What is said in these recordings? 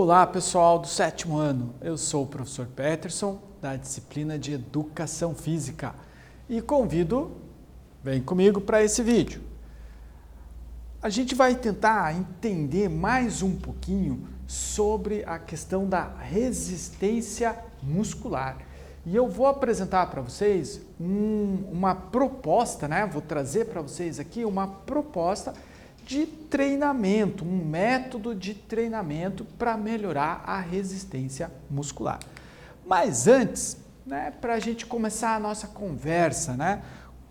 Olá pessoal do 7º ano, eu sou o professor Peterson da disciplina de Educação Física e vem comigo para esse vídeo. A gente vai tentar entender mais um pouquinho sobre a questão da resistência muscular. E eu vou apresentar para vocês uma proposta, né? Vou trazer para vocês aqui uma proposta de treinamento, um método de treinamento para melhorar a resistência muscular. Mas antes, né, para a gente começar a nossa conversa, né,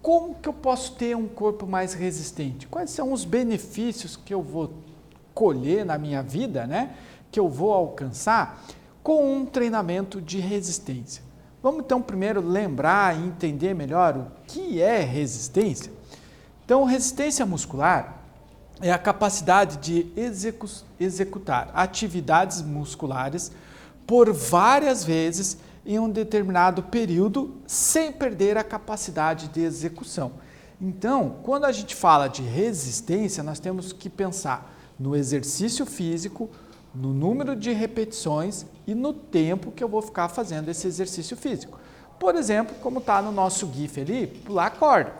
como que eu posso ter um corpo mais resistente? Quais são os benefícios que eu vou colher na minha vida, né, que eu vou alcançar com um treinamento de resistência? Vamos então primeiro lembrar e entender melhor o que é resistência? Então, resistência muscular é a capacidade de executar atividades musculares por várias vezes em um determinado período sem perder a capacidade de execução. Então, quando a gente fala de resistência, nós temos que pensar no exercício físico, no número de repetições e no tempo que eu vou ficar fazendo esse exercício físico. Por exemplo, como está no nosso GIF ali, pular corda.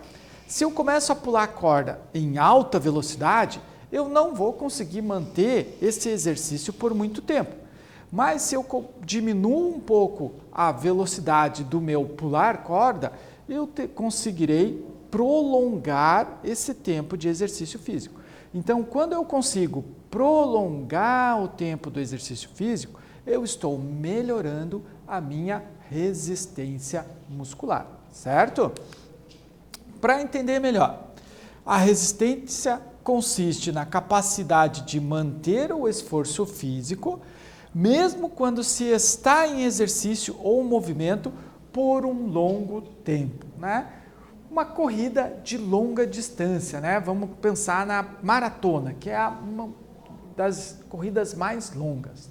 Se eu começo a pular corda em alta velocidade, eu não vou conseguir manter esse exercício por muito tempo. Mas se eu diminuo um pouco a velocidade do meu pular corda, eu conseguirei prolongar esse tempo de exercício físico. Então, quando eu consigo prolongar o tempo do exercício físico, eu estou melhorando a minha resistência muscular, certo? Para entender melhor, a resistência consiste na capacidade de manter o esforço físico, mesmo quando se está em exercício ou movimento por um longo tempo, né? Uma corrida de longa distância, né? Vamos pensar na maratona, que é uma das corridas mais longas.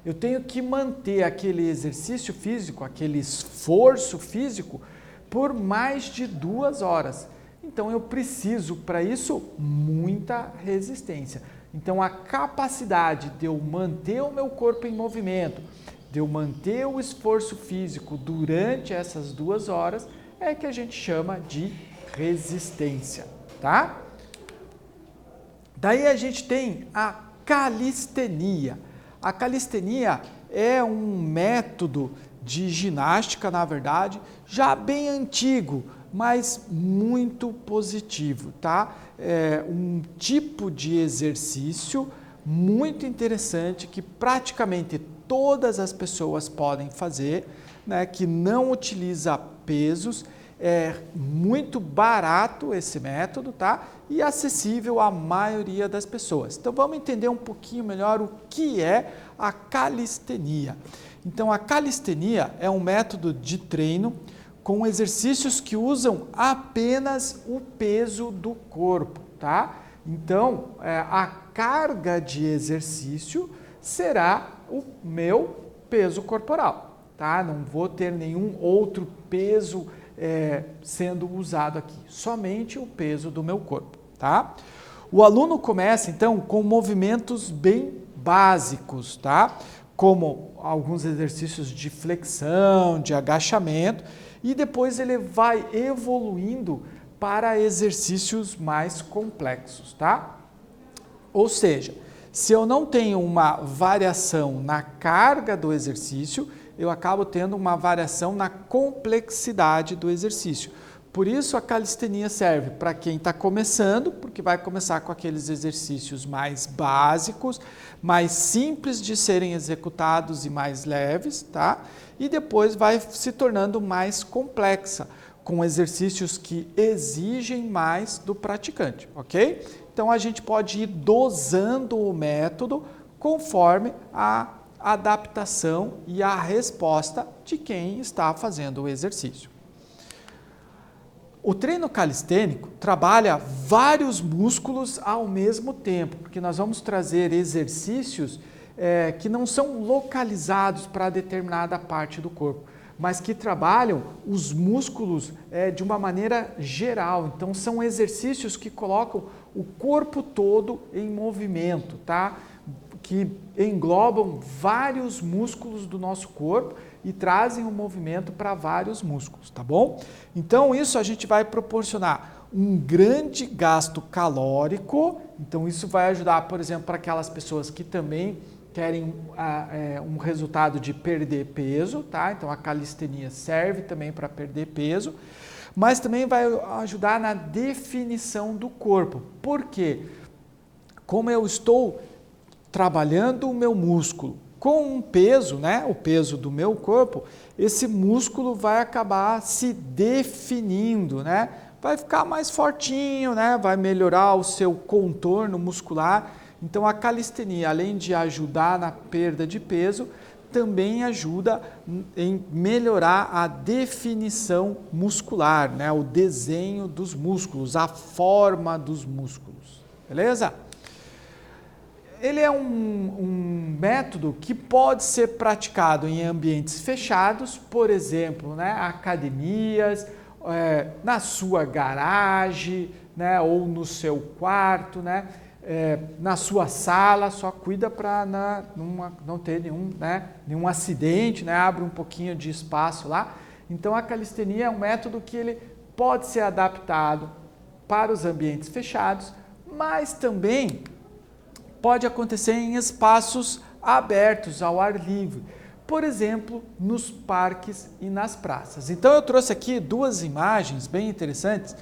Eu tenho que manter aquele exercício físico, aquele esforço físico, por mais de 2 horas. Então eu preciso, para isso, muita resistência. Então a capacidade de eu manter o meu corpo em movimento, de eu manter o esforço físico durante essas 2 horas, é que a gente chama de resistência, tá? Daí a gente tem a calistenia. A calistenia é um método de ginástica, na verdade, já bem antigo, mas muito positivo, tá? É um tipo de exercício muito interessante que praticamente todas as pessoas podem fazer, né? Que não utiliza pesos, é muito barato esse método, tá? E acessível à maioria das pessoas. Então vamos entender um pouquinho melhor o que é a calistenia. Então a calistenia é um método de treino com exercícios que usam apenas o peso do corpo, tá? Então, a carga de exercício será o meu peso corporal, tá? Não vou ter nenhum outro peso sendo usado aqui, somente o peso do meu corpo, tá? O aluno começa, então, com movimentos bem básicos, tá? Como alguns exercícios de flexão, de agachamento, e depois ele vai evoluindo para exercícios mais complexos, tá? Ou seja, se eu não tenho uma variação na carga do exercício, eu acabo tendo uma variação na complexidade do exercício. Por isso a calistenia serve para quem está começando, porque vai começar com aqueles exercícios mais básicos, mais simples de serem executados e mais leves, tá? E depois vai se tornando mais complexa, com exercícios que exigem mais do praticante, ok? Então a gente pode ir dosando o método conforme a adaptação e a resposta de quem está fazendo o exercício. O treino calistênico trabalha vários músculos ao mesmo tempo, porque nós vamos trazer exercícios que não são localizados para determinada parte do corpo, mas que trabalham os músculos de uma maneira geral. Então, são exercícios que colocam o corpo todo em movimento, tá? que englobam vários músculos do nosso corpo e trazem o movimento para vários músculos, tá bom? Então isso a gente vai proporcionar um grande gasto calórico, então isso vai ajudar, por exemplo, para aquelas pessoas que também querem um resultado de perder peso, tá? Então a calistenia serve também para perder peso, mas também vai ajudar na definição do corpo. Por quê? Como eu estou trabalhando o meu músculo com um peso, né, o peso do meu corpo, esse músculo vai acabar se definindo, né? Vai ficar mais fortinho, né? Vai melhorar o seu contorno muscular. Então a calistenia, além de ajudar na perda de peso, também ajuda em melhorar a definição muscular, né? O desenho dos músculos, a forma dos músculos, beleza? Ele é um método que pode ser praticado em ambientes fechados, por exemplo, né, academias, na sua garagem, né, ou no seu quarto, né, na sua sala. Só cuida para não ter nenhum acidente, né, abre um pouquinho de espaço lá. Então a calistenia é um método que ele pode ser adaptado para os ambientes fechados, mas também pode acontecer em espaços abertos, ao ar livre, por exemplo, nos parques e nas praças. Então eu trouxe aqui duas imagens bem interessantes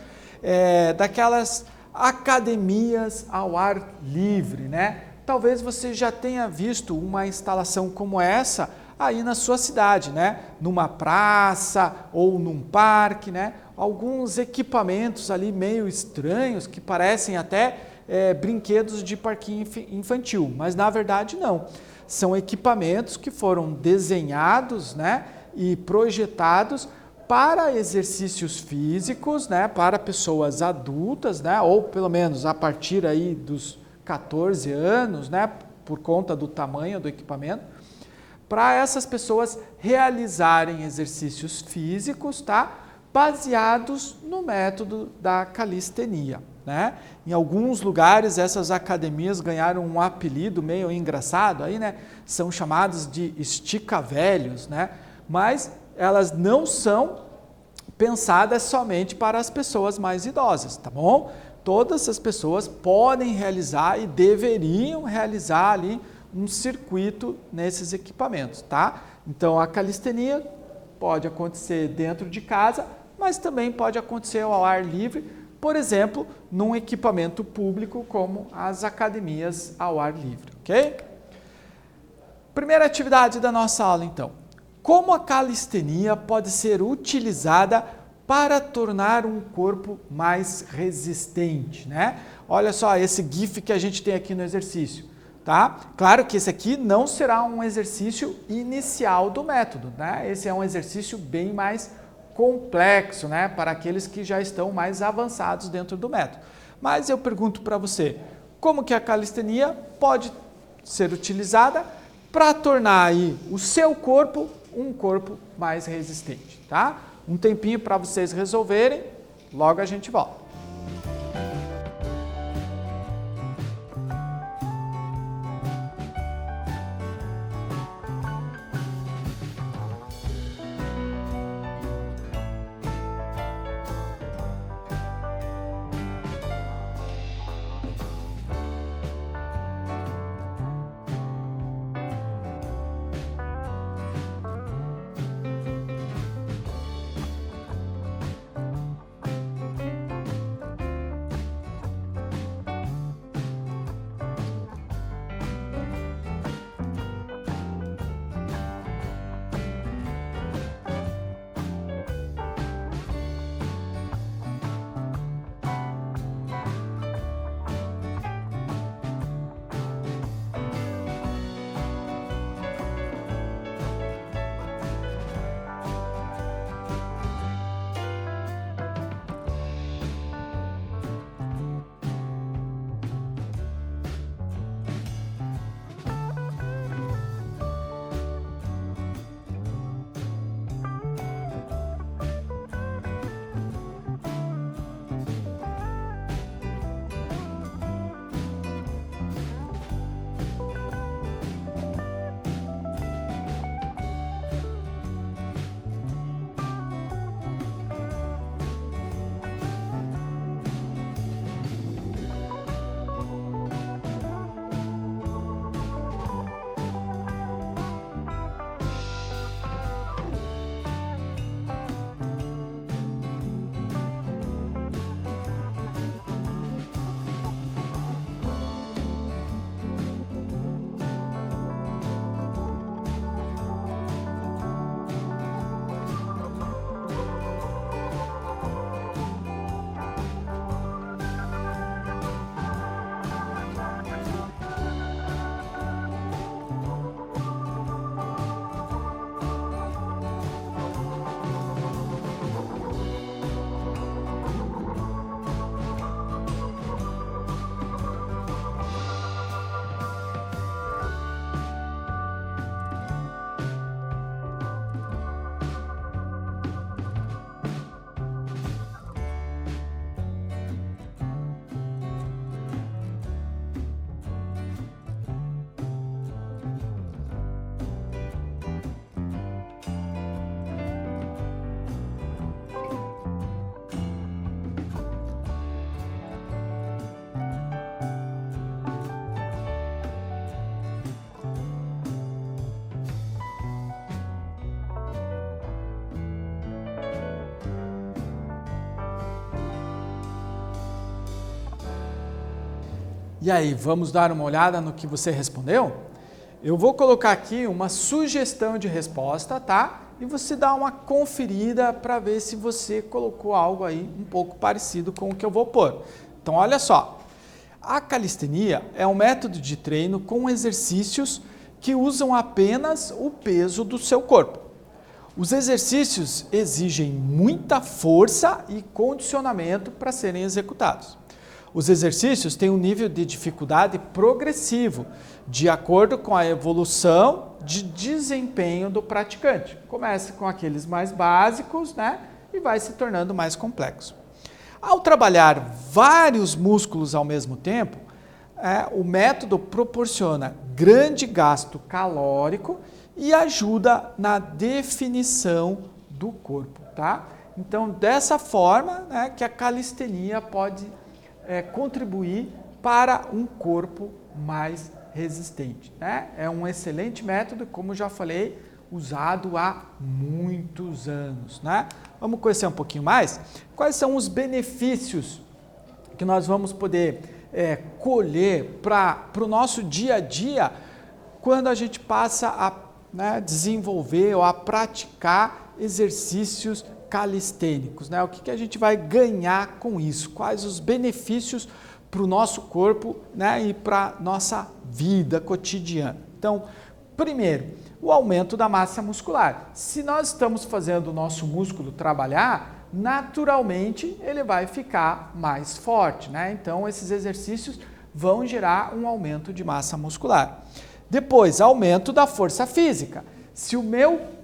daquelas academias ao ar livre, né? Talvez você já tenha visto uma instalação como essa aí na sua cidade, né? Numa praça ou num parque, né? Alguns equipamentos ali meio estranhos que parecem até brinquedos de parquinho infantil, mas na verdade não. São equipamentos que foram desenhados, né, e projetados para exercícios físicos, né, para pessoas adultas, né, ou pelo menos a partir aí dos 14 anos, né, por conta do tamanho do equipamento, para essas pessoas realizarem exercícios físicos, tá, baseados no método da calistenia. Né? Em alguns lugares essas academias ganharam um apelido meio engraçado, aí, né? São chamadas de estica-velhos, né? Mas elas não são pensadas somente para as pessoas mais idosas, tá bom? Todas as pessoas podem realizar e deveriam realizar ali um circuito nesses equipamentos, tá? Então a calistenia pode acontecer dentro de casa, mas também pode acontecer ao ar livre, por exemplo, num equipamento público como as academias ao ar livre, ok? Primeira atividade da nossa aula, então. Como a calistenia pode ser utilizada para tornar um corpo mais resistente, né? Olha só esse GIF que a gente tem aqui no exercício, tá? Claro que esse aqui não será um exercício inicial do método, né? Esse é um exercício bem mais complexo, né, para aqueles que já estão mais avançados dentro do método. Mas eu pergunto para você, como que a calistenia pode ser utilizada para tornar aí o seu corpo um corpo mais resistente, tá? Um tempinho para vocês resolverem, logo a gente volta. E aí, vamos dar uma olhada no que você respondeu? Eu vou colocar aqui uma sugestão de resposta, tá? E você dá uma conferida para ver se você colocou algo aí um pouco parecido com o que eu vou pôr. Então, olha só. A calistenia é um método de treino com exercícios que usam apenas o peso do seu corpo. Os exercícios exigem muita força e condicionamento para serem executados. Os exercícios têm um nível de dificuldade progressivo, de acordo com a evolução de desempenho do praticante. Começa com aqueles mais básicos, né? E vai se tornando mais complexo. Ao trabalhar vários músculos ao mesmo tempo, o método proporciona grande gasto calórico e ajuda na definição do corpo, tá? Então, dessa forma, né, que a calistenia pode contribuir para um corpo mais resistente, né? É um excelente método, como já falei, usado há muitos anos, né? Vamos conhecer um pouquinho mais? Quais são os benefícios que nós vamos poder colher para o nosso dia a dia quando a gente passa a desenvolver ou a praticar exercícios calistênicos, né? O que a gente vai ganhar com isso? Quais os benefícios para o nosso corpo, né? E para a nossa vida cotidiana? Então, primeiro, o aumento da massa muscular. Se nós estamos fazendo o nosso músculo trabalhar, naturalmente ele vai ficar mais forte, né? Então, esses exercícios vão gerar um aumento de massa muscular. Depois, aumento da força física. Se o meu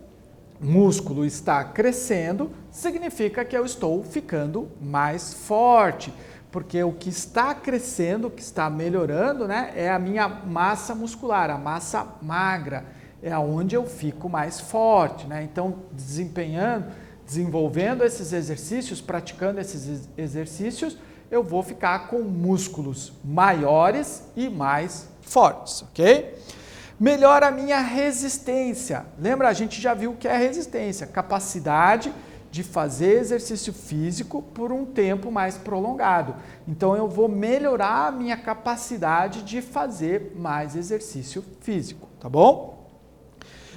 músculo está crescendo, significa que eu estou ficando mais forte, porque o que está crescendo, o que está melhorando, né, é a minha massa muscular, a massa magra, é onde eu fico mais forte, né? Então, desenvolvendo esses exercícios, praticando esses exercícios, eu vou ficar com músculos maiores e mais fortes, ok? Melhora a minha resistência. Lembra, a gente já viu o que é resistência, capacidade de fazer exercício físico por um tempo mais prolongado. Então, eu vou melhorar a minha capacidade de fazer mais exercício físico, tá bom?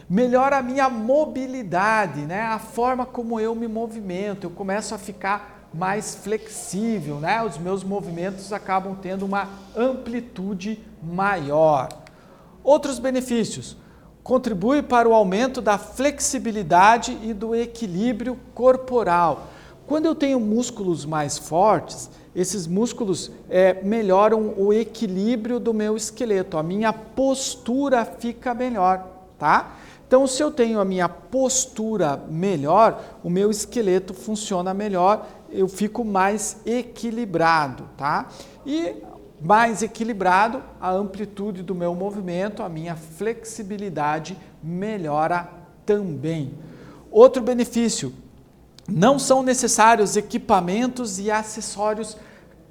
Melhora a minha mobilidade, né? A forma como eu me movimento, eu começo a ficar mais flexível, né? Os meus movimentos acabam tendo uma amplitude maior. Outros benefícios: contribui para o aumento da flexibilidade e do equilíbrio corporal. Quando eu tenho músculos mais fortes, esses músculos melhoram o equilíbrio do meu esqueleto, a minha postura fica melhor, tá? Então, se eu tenho a minha postura melhor, o meu esqueleto funciona melhor, eu fico mais equilibrado, tá? E mais equilibrado, a amplitude do meu movimento, a minha flexibilidade melhora também. Outro benefício: não são necessários equipamentos e acessórios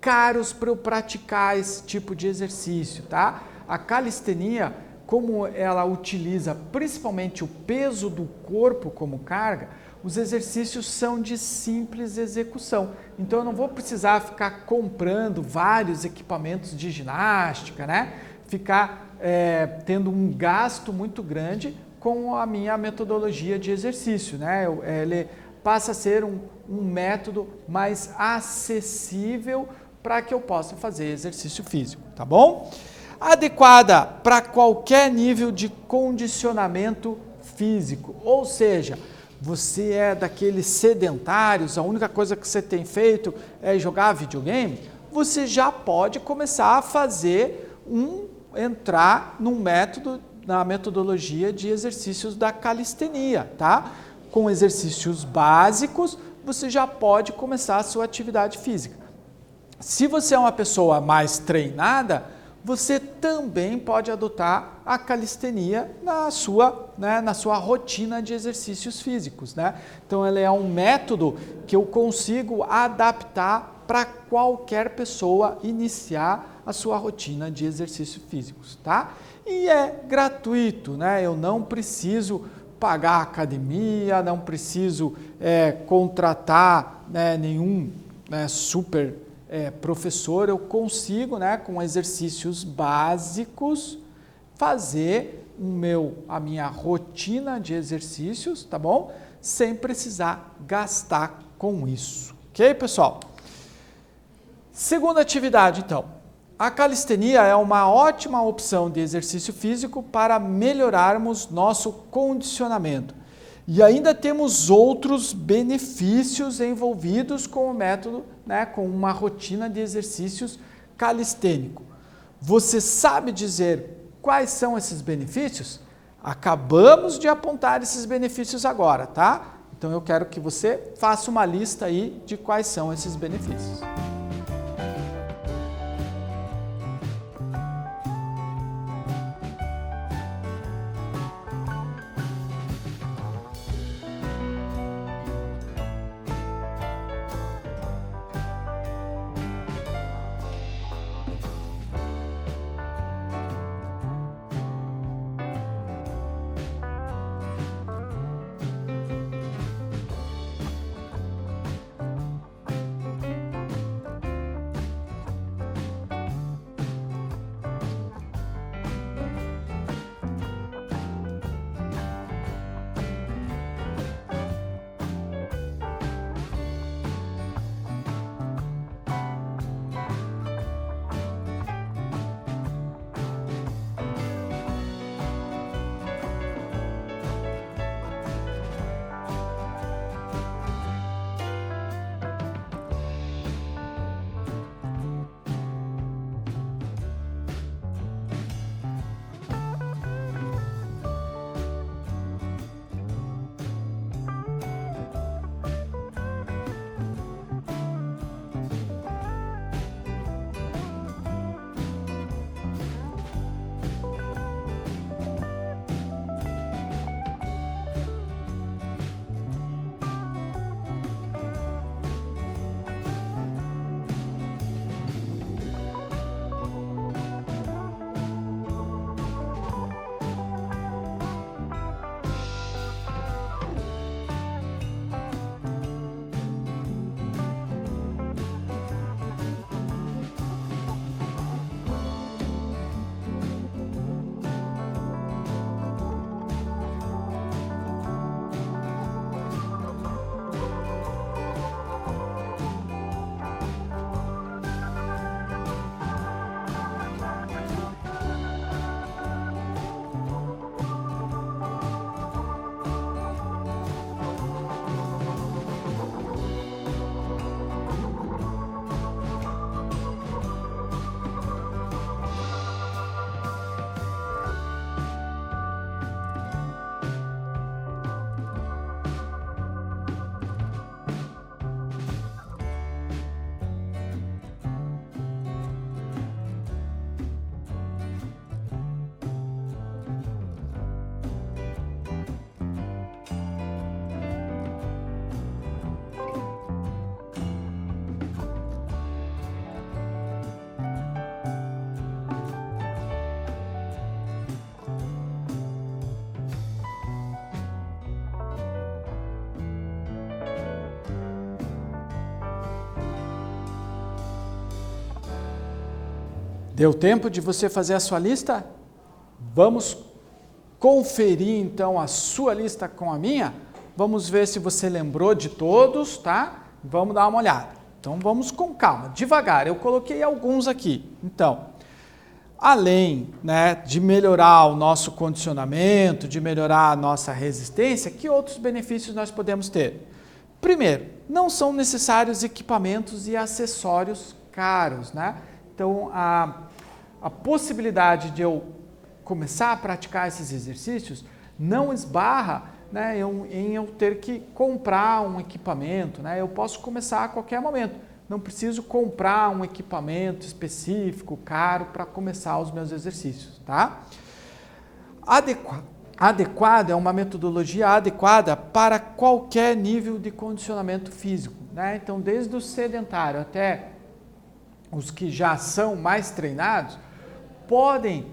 caros para eu praticar esse tipo de exercício, tá? A calistenia, como ela utiliza principalmente o peso do corpo como carga, os exercícios são de simples execução. Então, eu não vou precisar ficar comprando vários equipamentos de ginástica, né? Ficar tendo um gasto muito grande com a minha metodologia de exercício, né? Ele passa a ser um método mais acessível para que eu possa fazer exercício físico, tá bom? Adequada para qualquer nível de condicionamento físico, ou seja, você é daqueles sedentários, a única coisa que você tem feito é jogar videogame, você já pode começar a entrar na metodologia de exercícios da calistenia, tá? Com exercícios básicos, você já pode começar a sua atividade física. Se você é uma pessoa mais treinada, você também pode adotar a calistenia na sua rotina de exercícios físicos, né? Então, ele é um método que eu consigo adaptar para qualquer pessoa iniciar a sua rotina de exercícios físicos, tá? E é gratuito, né? Eu não preciso pagar academia, não preciso contratar nenhum super professor, eu consigo, né, com exercícios básicos, fazer a minha rotina de exercícios, tá bom? Sem precisar gastar com isso. Ok, pessoal? Segunda atividade, então. A calistenia é uma ótima opção de exercício físico para melhorarmos nosso condicionamento. E ainda temos outros benefícios envolvidos com o método, né, com uma rotina de exercícios calistênico. Você sabe dizer quais são esses benefícios? Acabamos de apontar esses benefícios agora, tá? Então eu quero que você faça uma lista aí de quais são esses benefícios. Deu tempo de você fazer a sua lista? Vamos conferir então a sua lista com a minha? Vamos ver se você lembrou de todos, tá? Vamos dar uma olhada. Então vamos com calma, devagar. Eu coloquei alguns aqui. Então, além, né, de melhorar o nosso condicionamento, de melhorar a nossa resistência, que outros benefícios nós podemos ter? Primeiro, não são necessários equipamentos e acessórios caros, né? Então, a possibilidade de eu começar a praticar esses exercícios não esbarra, né, em eu ter que comprar um equipamento, né? Eu posso começar a qualquer momento. Não preciso comprar um equipamento específico, caro, para começar os meus exercícios, tá? Adequado é uma metodologia adequada para qualquer nível de condicionamento físico, né? Então, desde o sedentário até os que já são mais treinados, podem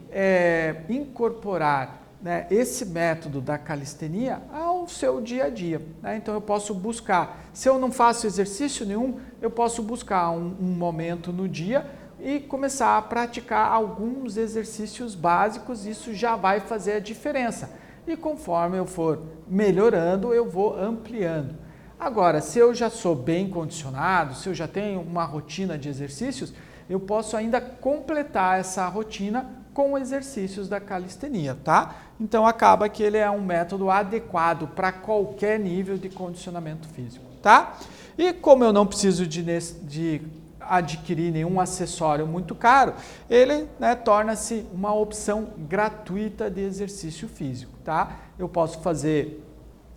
incorporar, né, esse método da calistenia ao com o seu dia a dia, né? Então eu posso buscar, se eu não faço exercício nenhum, eu posso buscar um momento no dia e começar a praticar alguns exercícios básicos, isso já vai fazer a diferença. E conforme eu for melhorando, eu vou ampliando. Agora, se eu já sou bem condicionado, se eu já tenho uma rotina de exercícios, eu posso ainda completar essa rotina com exercícios da calistenia, tá? Então acaba que ele é um método adequado para qualquer nível de condicionamento físico, tá? E como eu não preciso de adquirir nenhum acessório muito caro, ele, né, torna-se uma opção gratuita de exercício físico, tá? Eu posso fazer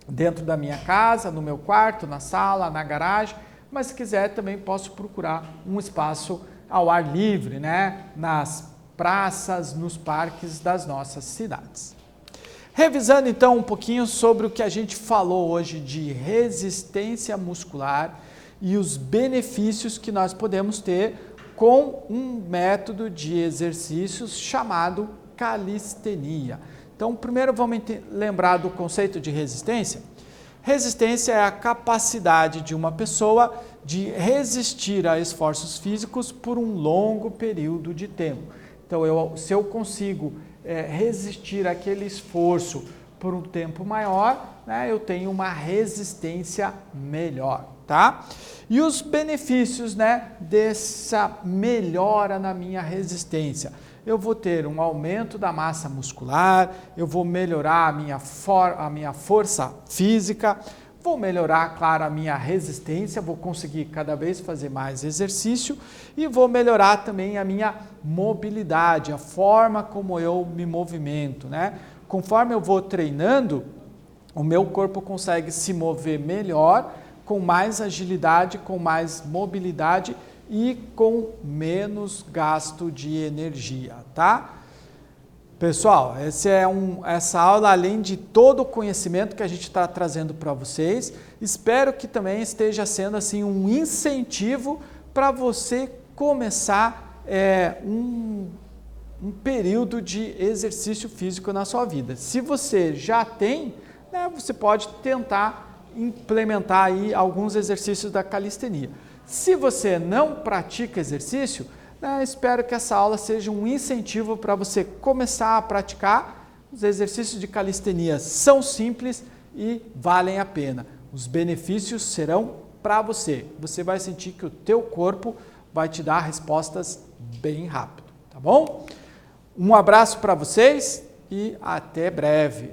dentro da minha casa, no meu quarto, na sala, na garagem, mas se quiser também posso procurar um espaço ao ar livre, né, nas praças, nos parques das nossas cidades. Revisando então um pouquinho sobre o que a gente falou hoje de resistência muscular e os benefícios que nós podemos ter com um método de exercícios chamado calistenia. Então, primeiro vamos lembrar do conceito de resistência. Resistência é a capacidade de uma pessoa de resistir a esforços físicos por um longo período de tempo. Então, se eu consigo resistir àquele esforço por um tempo maior, né, eu tenho uma resistência melhor, tá? E os benefícios, né, dessa melhora na minha resistência? Eu vou ter um aumento da massa muscular, eu vou melhorar a minha força física, vou melhorar, claro, a minha resistência, vou conseguir cada vez fazer mais exercício e vou melhorar também a minha mobilidade, a forma como eu me movimento, né? Conforme eu vou treinando, o meu corpo consegue se mover melhor, com mais agilidade, com mais mobilidade e com menos gasto de energia, tá? Pessoal, essa aula, além de todo o conhecimento que a gente está trazendo para vocês, espero que também esteja sendo assim um incentivo para você começar um período de exercício físico na sua vida. Se você já tem, né, você pode tentar implementar aí alguns exercícios da calistenia. Se você não pratica exercício, espero que essa aula seja um incentivo para você começar a praticar. Os exercícios de calistenia são simples e valem a pena. Os benefícios serão para você. Você vai sentir que o teu corpo vai te dar respostas bem rápido, tá bom? Um abraço para vocês e até breve.